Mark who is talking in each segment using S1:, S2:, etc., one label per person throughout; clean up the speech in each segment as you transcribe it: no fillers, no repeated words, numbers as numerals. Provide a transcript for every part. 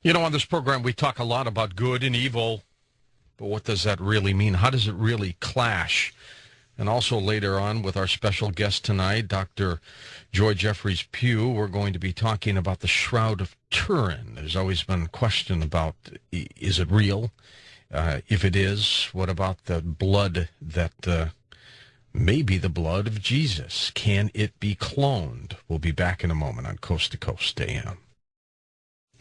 S1: You know, on this program, we talk a lot about good and evil, but what does that really mean? How does it really clash? And also later on with our special guest tonight, Dr. Joy Jeffries Pugh, we're going to be talking about the Shroud of Turin. There's always been a question about, is it real? If it is, what about the blood that may be the blood of Jesus? Can it be cloned? We'll be back in a moment on Coast to Coast AM.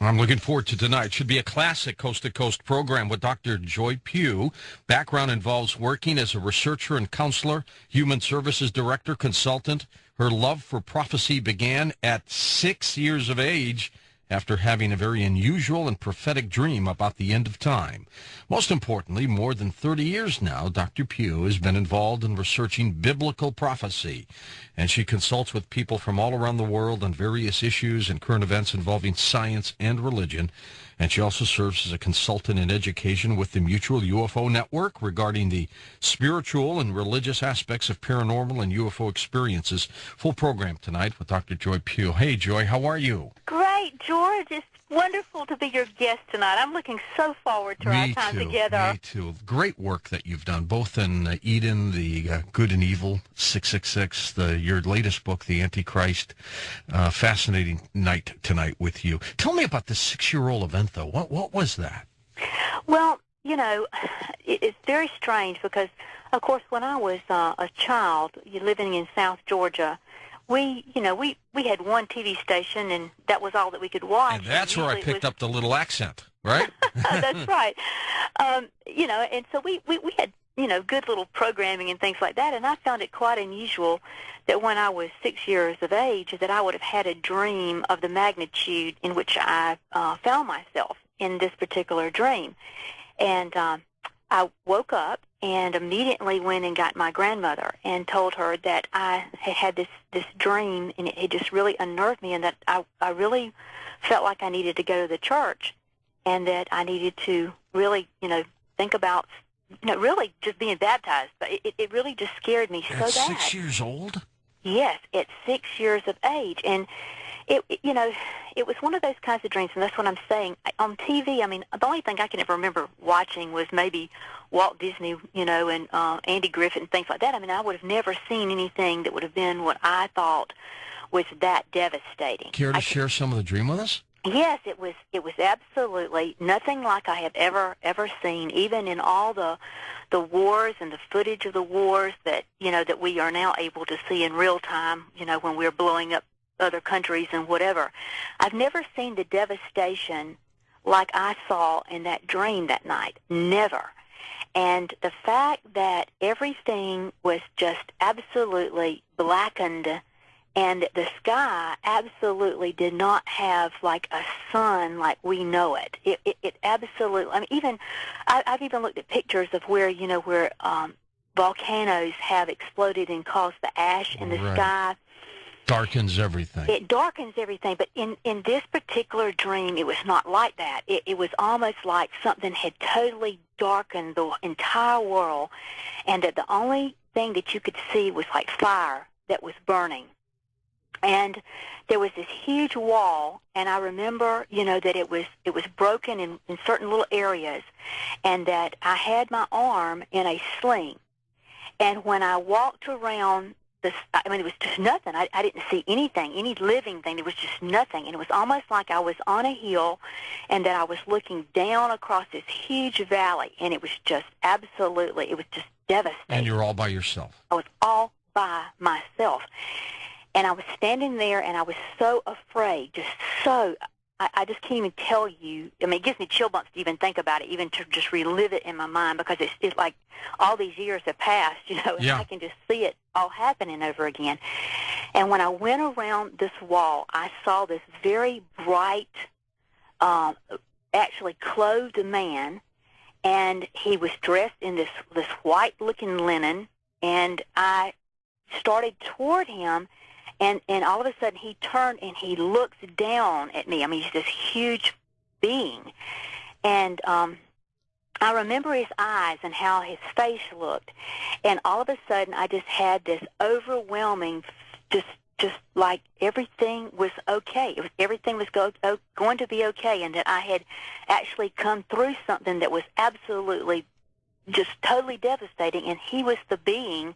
S1: I'm looking forward to tonight. Should be a classic coast-to-coast program with Dr. Joy Pugh. Background involves working as a researcher and counselor, human services director, consultant. Her love for prophecy began at 6 years of age after having a very unusual and prophetic dream about the end of time. Most importantly, more than 30 years now, Dr. Pugh has been involved in researching biblical prophecy, and she consults with people from all around the world on various issues and current events involving science and religion. And she also serves as a consultant in education with the Mutual UFO Network regarding the spiritual and religious aspects of paranormal and UFO experiences. Full program tonight with Dr. Joy Pugh. Hey, Joy, how are you?
S2: Great, George. It's wonderful to be your guest tonight. I'm looking so forward to our time together.
S1: Me too. Great work that you've done, both in Eden, the Good and Evil, 666, your latest book, The Antichrist. Fascinating night tonight with you. Tell me about this 6-year-old event, though. What was that?
S2: Well, you know, it's very strange because, of course, when I was a child, living in South Georgia, we had one TV station, and that was all that we could watch.
S1: And that's where I picked up the little accent, right?
S2: That's right. And so we had, good little programming and things like that, and I found it quite unusual that when I was 6 years of age that I would have had a dream of the magnitude in which I found myself in this particular dream. And I woke up and immediately went and got my grandmother and told her that I had this dream, and it just really unnerved me, and that I really felt like I needed to go to the church, and that I needed to really, think about, really just being baptized. But it really just scared me so bad.
S1: At 6 years old?
S2: Yes, at 6 years of age. And it was one of those kinds of dreams, and that's what I'm saying. On TV, the only thing I can ever remember watching was maybe Walt Disney, and Andy Griffith and things like that. I would have never seen anything that would have been what I thought was that devastating.
S1: Care to share some of the dream with us?
S2: Yes, it was absolutely nothing like I have ever seen, even in all the wars and the footage of the wars that we are now able to see in real time, when we're blowing up other countries and whatever. I've never seen the devastation like I saw in that dream that night. Never. And the fact that everything was just absolutely blackened, and the sky absolutely did not have like a sun like we know it. It absolutely, I've even looked at pictures of where volcanoes have exploded and caused the ash in the sky.
S1: Darkens everything.
S2: It darkens everything, but in this particular dream, it was not like that. It was almost like something had totally darkened the entire world, and that the only thing that you could see was like fire that was burning. And there was this huge wall, and I remember, that it was broken in certain little areas, and that I had my arm in a sling. And when I walked around it was just nothing. I didn't see anything, any living thing. There was just nothing. And it was almost like I was on a hill and that I was looking down across this huge valley. And it was just absolutely, it was just devastating.
S1: And you're all by yourself.
S2: I was all by myself. And I was standing there, and I was so afraid, I just can't even tell you. It gives me chill bumps to even think about it, even to just relive it in my mind, because it's like all these years have passed, and I can just see it all happening over again. And when I went around this wall, I saw this very bright, actually clothed man, and he was dressed in this white-looking linen, and I started toward him. And all of a sudden, he turned and he looks down at me. He's this huge being. And I remember his eyes and how his face looked. And all of a sudden, I just had this overwhelming just just like everything was okay. Everything was going to be okay, and that I had actually come through something that was absolutely just totally devastating, and he was the being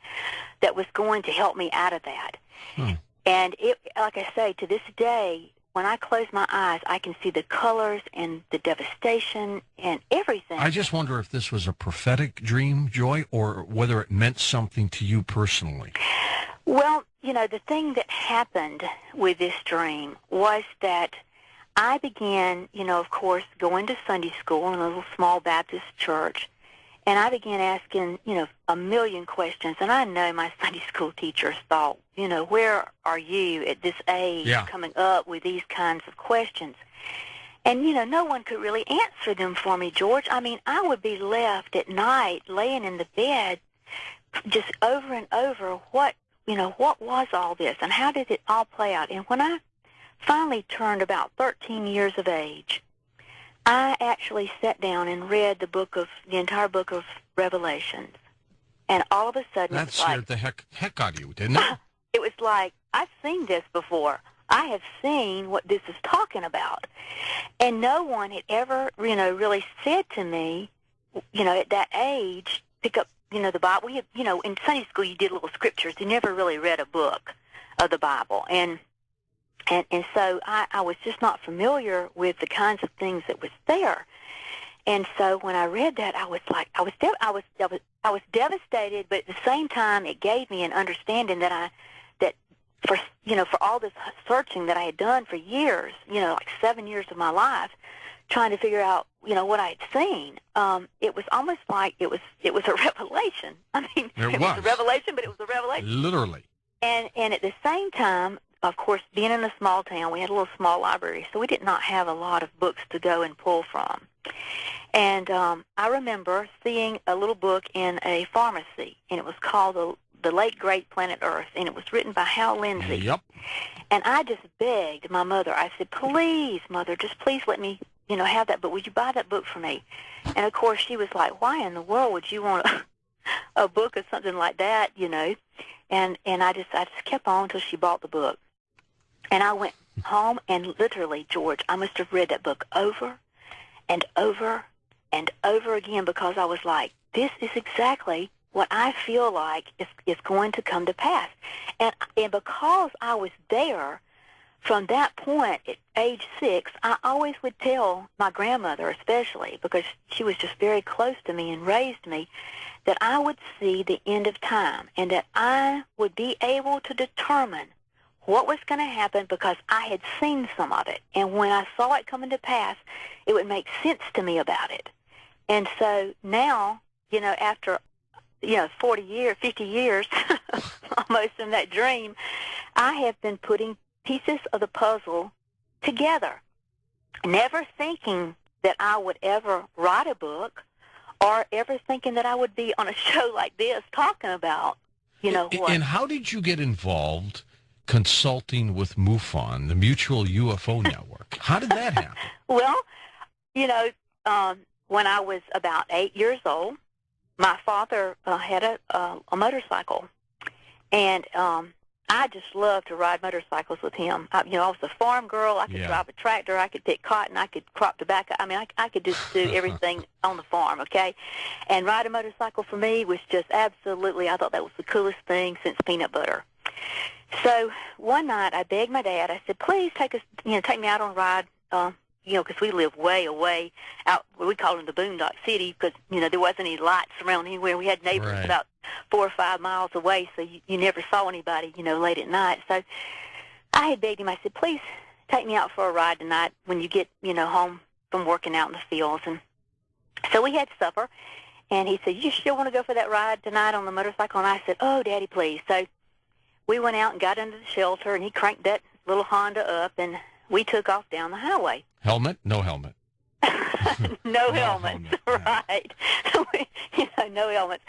S2: that was going to help me out of that. And it, like I say, to this day, when I close my eyes, I can see the colors and the devastation and everything.
S1: I just wonder if this was a prophetic dream, Joy, or whether it meant something to you personally.
S2: Well, the thing that happened with this dream was that I began, of course, going to Sunday school in a little small Baptist church, and I began asking, a million questions. And I know my Sunday school teachers thought, where are you at this age coming up with these kinds of questions? And, no one could really answer them for me, George. I mean, I would be left at night laying in the bed just over and over, what was all this and how did it all play out? And when I finally turned about 13 years of age, I actually sat down and read the entire book of Revelations. And all of a sudden,
S1: that scared the heck out of you, didn't it?
S2: It was like, I've seen this before. I have seen what this is talking about. And no one had ever, really said to me, at that age, pick up, the Bible. We had, in Sunday school you did little scriptures. You never really read a book of the Bible. And so I was just not familiar with the kinds of things that was there. And so when I read that, I was like, I was devastated, but at the same time, it gave me an understanding that for all this searching that I had done for years, like 7 years of my life, trying to figure out, what I had seen. It was almost like it was a revelation. I mean, it was a revelation, but it was a revelation.
S1: Literally.
S2: And at the same time, of course, being in a small town, we had a little small library, so we did not have a lot of books to go and pull from. And I remember seeing a little book in a pharmacy, and it was called The Late Great Planet Earth, and it was written by Hal Lindsey.
S1: Yep.
S2: And I just begged my mother. I said, please, Mother, just please let me, have that book. Would you buy that book for me? And, of course, she was like, why in the world would you want a book of something like that, And I just kept on until she bought the book. And I went home, and literally, George, I must have read that book over and over and over again, because I was like, this is exactly what I feel like is going to come to pass. And because I was there from that point at age 6, I always would tell my grandmother, especially, because she was just very close to me and raised me, that I would see the end of time and that I would be able to determine what was going to happen because I had seen some of it. And when I saw it coming to pass, it would make sense to me about it. And so now, after 40 years, 50 years, almost in that dream, I have been putting pieces of the puzzle together, never thinking that I would ever write a book or ever thinking that I would be on a show like this talking about, what.
S1: And how did you get involved consulting with MUFON, the Mutual UFO Network? How did that happen?
S2: Well, when I was about 8 years old, my father had a motorcycle, and I just loved to ride motorcycles with him. I was a farm girl. I could drive a tractor. I could pick cotton. I could crop tobacco. I mean, I could just do everything on the farm, okay? And ride a motorcycle for me was just absolutely, I thought that was the coolest thing since peanut butter. So one night I begged my dad. I said, please take me out on a ride, because we live way away out, we call it the Boondock City, because, there wasn't any lights around anywhere. We had neighbors about 4 or 5 miles away, so you never saw anybody, late at night. So I had begged him. I said, please take me out for a ride tonight when you get, home from working out in the fields. And so we had supper, and he said, you still want to go for that ride tonight on the motorcycle? And I said, oh, Daddy, please. So we went out and got into the shelter, and he cranked that little Honda up, and we took off down the highway.
S1: Helmet? No helmet.
S2: No helmets, right. No helmets.